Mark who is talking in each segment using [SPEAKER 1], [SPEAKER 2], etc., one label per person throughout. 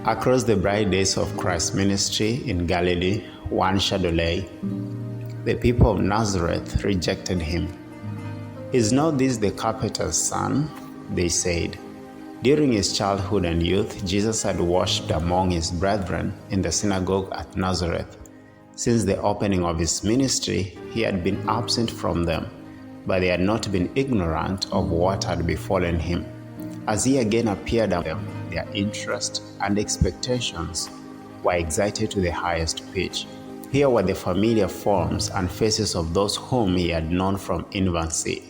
[SPEAKER 1] Across the bright days of Christ's ministry in Galilee, one shadow lay. The people of Nazareth rejected him. "Is not this the carpenter's son?" they said. During his childhood and youth, Jesus had worshipped among his brethren in the synagogue at Nazareth. Since the opening of his ministry, he had been absent from them, but they had not been ignorant of what had befallen him. As he again appeared among them, their interest and expectations were excited to the highest pitch. Here were the familiar forms and faces of those whom he had known from infancy.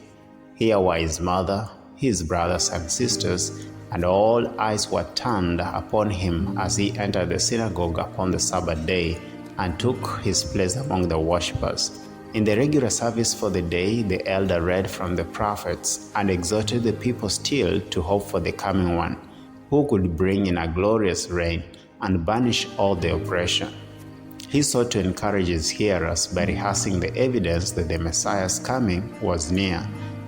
[SPEAKER 1] Here were his mother, his brothers and sisters, and all eyes were turned upon him as he entered the synagogue upon the Sabbath day and took his place among the worshippers. In the regular service for the day, the elder read from the prophets and exhorted the people still to hope for the coming one, who could bring in a glorious reign and banish all the oppression. He sought to encourage his hearers by rehearsing the evidence that the Messiah's coming was near.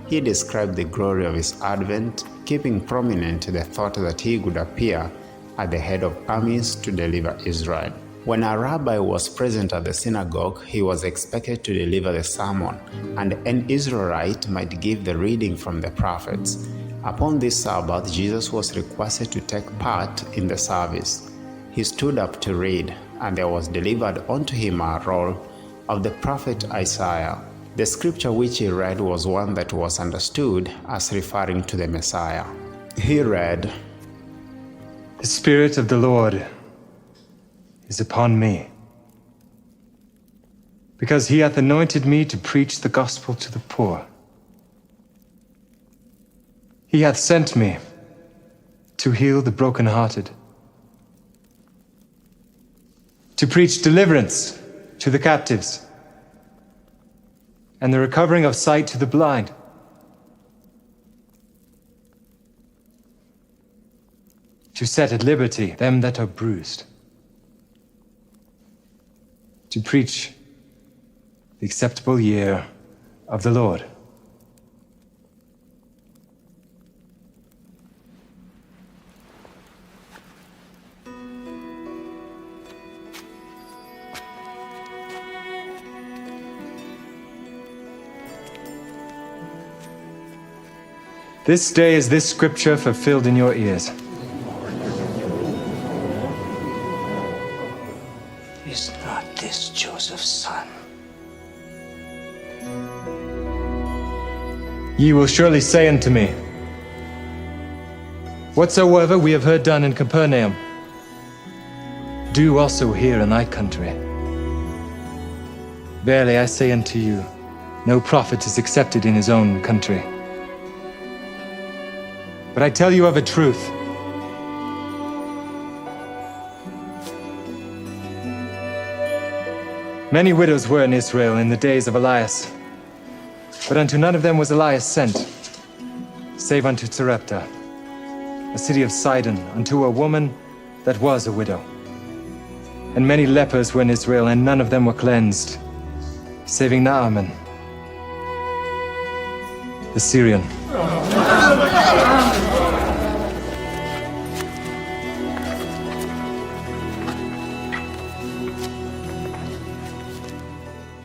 [SPEAKER 1] He described the glory of his advent, keeping prominent the thought that he would appear at the head of armies to deliver Israel. When a rabbi was present at the synagogue, he was expected to deliver the sermon, and an Israelite might give the reading from the prophets. Upon this Sabbath, Jesus was requested to take part in the service. He stood up to read, and there was delivered unto him a roll of the prophet Isaiah. The scripture which he read was one that was understood as referring to the Messiah. He read,
[SPEAKER 2] "The Spirit of the Lord is upon me, because he hath anointed me to preach the gospel to the poor. He hath sent me to heal the brokenhearted, to preach deliverance to the captives, and the recovering of sight to the blind, to set at liberty them that are bruised, to preach the acceptable year of the Lord." This day is this scripture fulfilled in your ears.
[SPEAKER 3] Is not this Joseph's son?
[SPEAKER 2] Ye will surely say unto me, "Whatsoever we have heard done in Capernaum, do also here in thy country." Verily I say unto you, no prophet is accepted in his own country. But I tell you of a truth, many widows were in Israel in the days of Elias, but unto none of them was Elias sent, save unto Sarepta, a city of Sidon, unto a woman that was a widow. And many lepers were in Israel, and none of them were cleansed, saving Naaman, the Syrian.